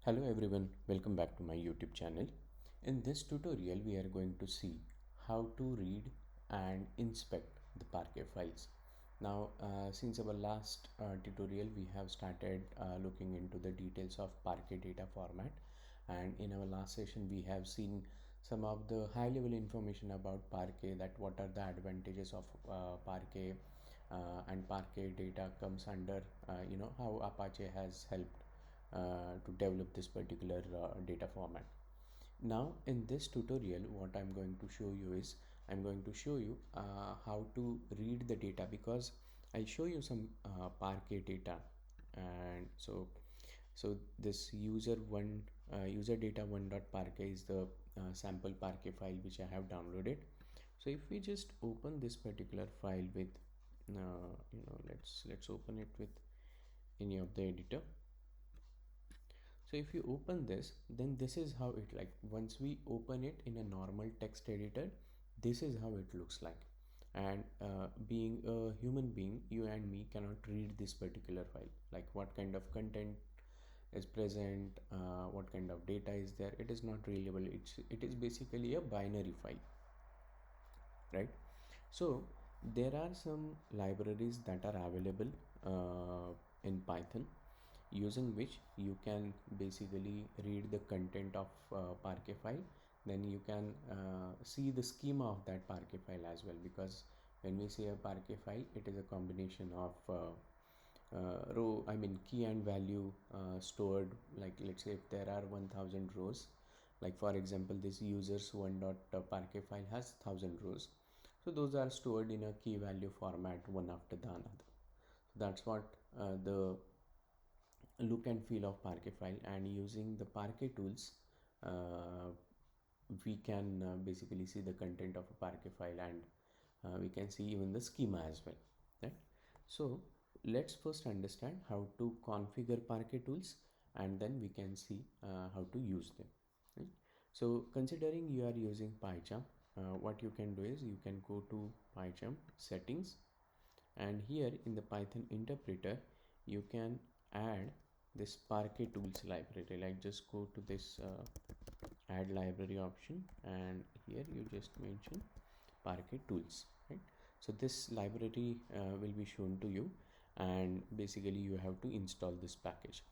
Hello everyone, welcome back to my YouTube channel. In this tutorial, we are going to see how to read and inspect the Parquet files. Now, since our last tutorial, we have started looking into the details of Parquet data format, and in our last session, we have seen some of the high-level information about Parquet, that what are the advantages of Parquet, and Parquet data comes under, how Apache has helped to develop this particular data format. Now in this tutorial what I'm going to show you is I'm going to show you how to read the data, because I'll show you some Parquet data. And so this user data one.parquet is the sample Parquet file which I have downloaded. So if we just open this particular file with let's open it with any of the editor. So if you open this, then this is how it like. Once we open it in a normal text editor, this is how it looks like. And being a human being, you and me cannot read this particular file, like what kind of content is present, what kind of data is there. It is not readable. It is basically a binary file, right? So there are some libraries that are available in Python, using which you can basically read the content of Parquet file. Then you can see the schema of that Parquet file as well, because when we say a Parquet file, it is a combination of key and value stored. Like let's say if there are 1000 rows, like for example this users one dot Parquet file has 1000 rows, so those are stored in a key value format, one after the another. That's what the look and feel of Parquet file. And using the Parquet tools, uh, we can basically see the content of a Parquet file, and we can see even the schema as well, right? So let's first understand how to configure Parquet tools, and then we can see how to use them, right? So considering you are using PyCharm, what you can do is you can go to PyCharm settings, and here in the Python interpreter you can add this Parquet tools library. Like just go to this add library option, and here you just mention Parquet tools, right? So this library will be shown to you, and basically you have to install this package.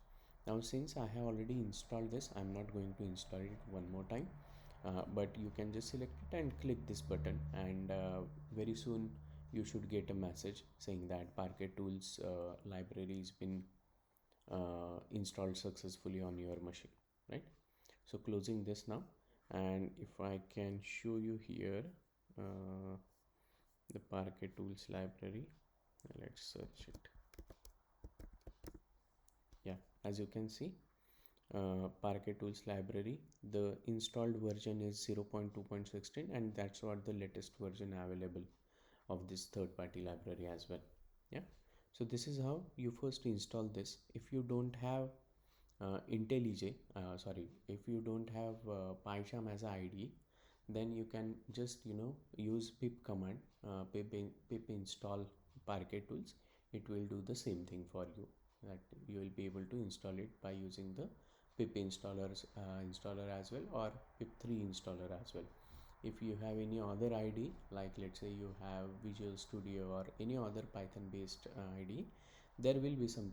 Now since I have already installed this, I'm not going to install it one more time, but you can just select it and click this button, and very soon you should get a message saying that Parquet tools library has been installed successfully on your machine, right? So closing this now, and if I can show you here the Parquet tools library, let's search it. Yeah, as you can see, Parquet tools library, the installed version is 0.2.16, and that's what the latest version available of this third-party library as well. Yeah, so this is how you first install this. If you don't have IntelliJ, if you don't have PyCharm as a IDE, then you can just use pip command, pip install Parquet tools. It will do the same thing for you, that you will be able to install it by using the pip installer as well, or pip3 installer as well. If you have any other IDE, like let's say you have Visual Studio or any other Python based IDE, there will be some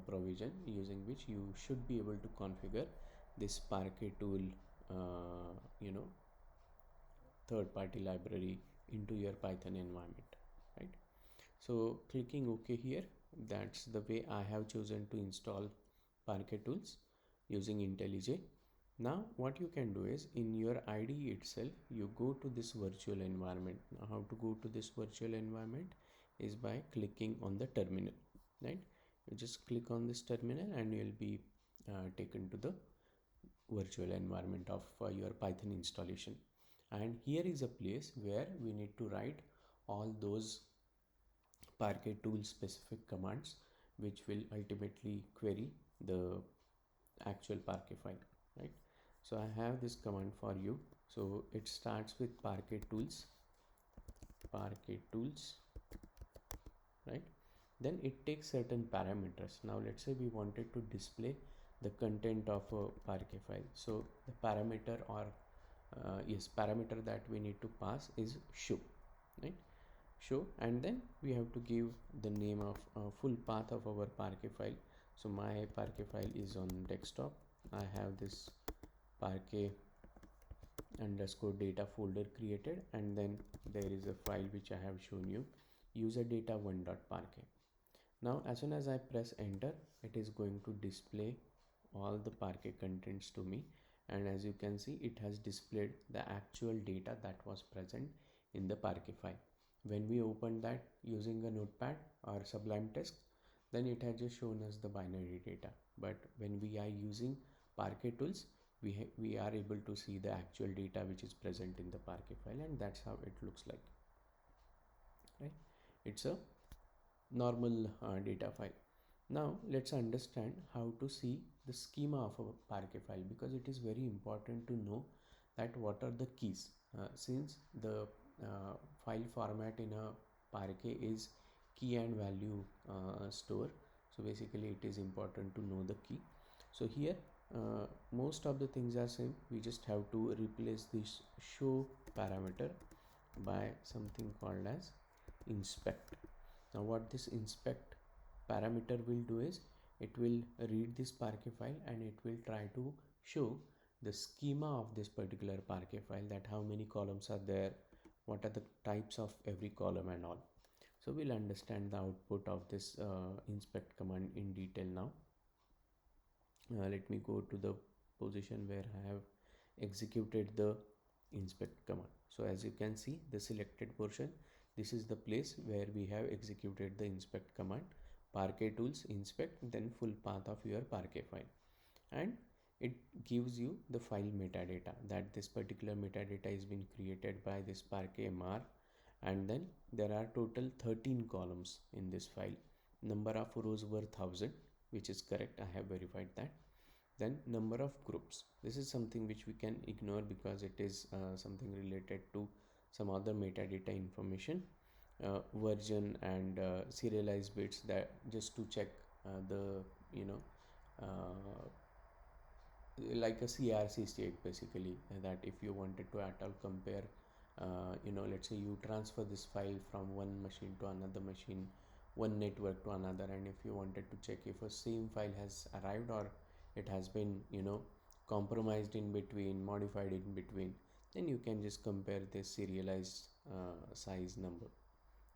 provision using which you should be able to configure this Parquet tool third party library into your Python environment, right? So clicking OK here, that's the way I have chosen to install Parquet tools using IntelliJ. Now what you can do is, in your IDE itself, you go to this virtual environment. Now how to go to this virtual environment is by clicking on the terminal, right? You just click on this terminal and you will be taken to the virtual environment of your Python installation. And here is a place where we need to write all those Parquet tool specific commands which will ultimately query the actual Parquet file, right? So I have this command for you. So it starts with Parquet tools, right? Then it takes certain parameters. Now let's say we wanted to display the content of a Parquet file. So the parameter or parameter that we need to pass is show, right? Show, and then we have to give the name of full path of our Parquet file. So my Parquet file is on desktop. I have this Parquet underscore data folder created, and then there is a file which I have shown you, user data 1.parquet. Now as soon as I press enter, it is going to display all the Parquet contents to me, and as you can see, it has displayed the actual data that was present in the Parquet file. When we open that using a notepad or Sublime Text, then it has just shown us the binary data. But when we are using Parquet tools, we are able to see the actual data which is present in the Parquet file, and that's how it looks like, right? It's a normal data file. Now let's understand how to see the schema of a Parquet file, because it is very important to know that what are the keys. Since the file format in a Parquet is key and value store, so basically it is important to know the key. So here most of the things are same. We just have to replace this show parameter by something called as inspect. Now what this inspect parameter will do is, it will read this Parquet file and it will try to show the schema of this particular Parquet file, that how many columns are there, what are the types of every column and all. So we'll understand the output of this inspect command in detail now. Let me go to the position where I have executed the inspect command. So as you can see, the selected portion, this is the place where we have executed the inspect command, Parquet tools inspect, then full path of your Parquet file, and it gives you the file metadata, that this particular metadata is been created by this Parquet MR, and then there are total 13 columns in this file. Number of rows were 1000, which is correct, I have verified that. Then number of groups, this is something which we can ignore because it is something related to some other metadata information. Version and serialized bits, that just to check the uh, like a CRC state basically, that if you wanted to at all compare, let's say you transfer this file from one machine to another machine, one network to another, and if you wanted to check if a same file has arrived or it has been compromised in between, modified in between, then you can just compare this serialized size number,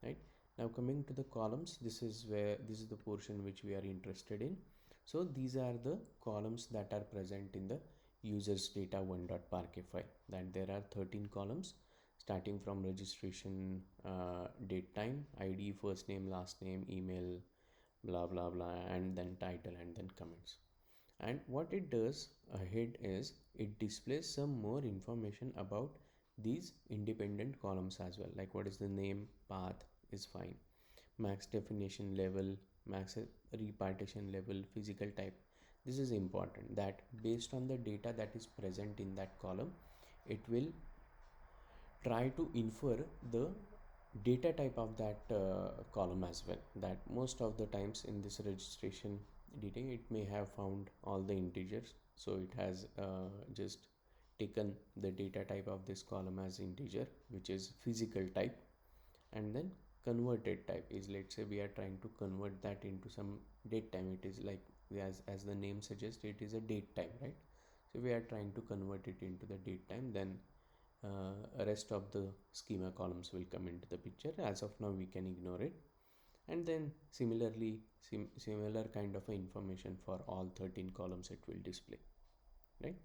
right? Now coming to the columns, this is the portion which we are interested in. So these are the columns that are present in the users data 1.parquet file, that there are 13 columns starting from registration, date, time, ID, first name, last name, email, blah blah blah, and then title, and then comments. And what it does ahead is, it displays some more information about these independent columns as well, like what is the name, path is fine, max definition level, max repartition level, physical type. This is important, that based on the data that is present in that column, it will try to infer the data type of that column as well. That most of the times in this registration detail, it may have found all the integers, so it has just taken the data type of this column as integer, which is physical type. And then converted type is, let's say we are trying to convert that into some date time, it is like, as the name suggests, it is a date time, right? So we are trying to convert it into the date time, then rest of the schema columns will come into the picture. As of now we can ignore it, and then similarly similar kind of information for all 13 columns it will display, right?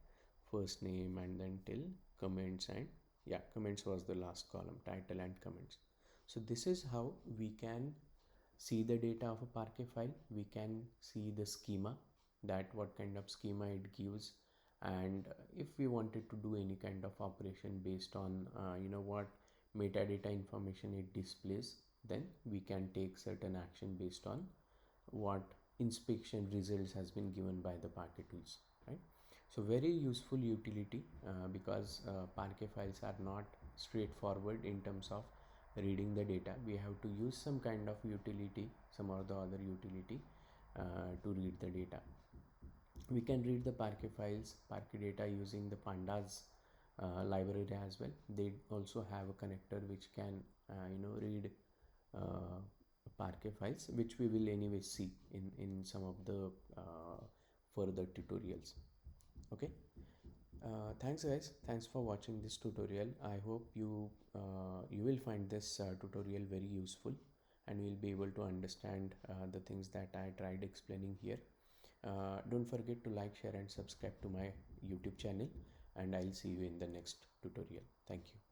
First name, and then till comments, and yeah, comments was the last column, title and comments. So this is how we can see the data of a Parquet file. We can see the schema, that what kind of schema it gives, and if we wanted to do any kind of operation based on what metadata information it displays, then we can take certain action based on what inspection results has been given by the Parquet tools, right? So very useful utility, because Parquet files are not straightforward in terms of reading the data. We have to use some kind of utility, some or the other utility to read the data. We can read the Parquet files, Parquet data using the pandas library as well. They also have a connector which can read uh, Parquet files, which we will anyway see in some of the further tutorials. Okay. Thanks guys, thanks for watching this tutorial. I hope you will find this tutorial very useful, and you'll be able to understand the things that I tried explaining here. Don't forget to like, share and subscribe to my YouTube channel, and I'll see you in the next tutorial. Thank you.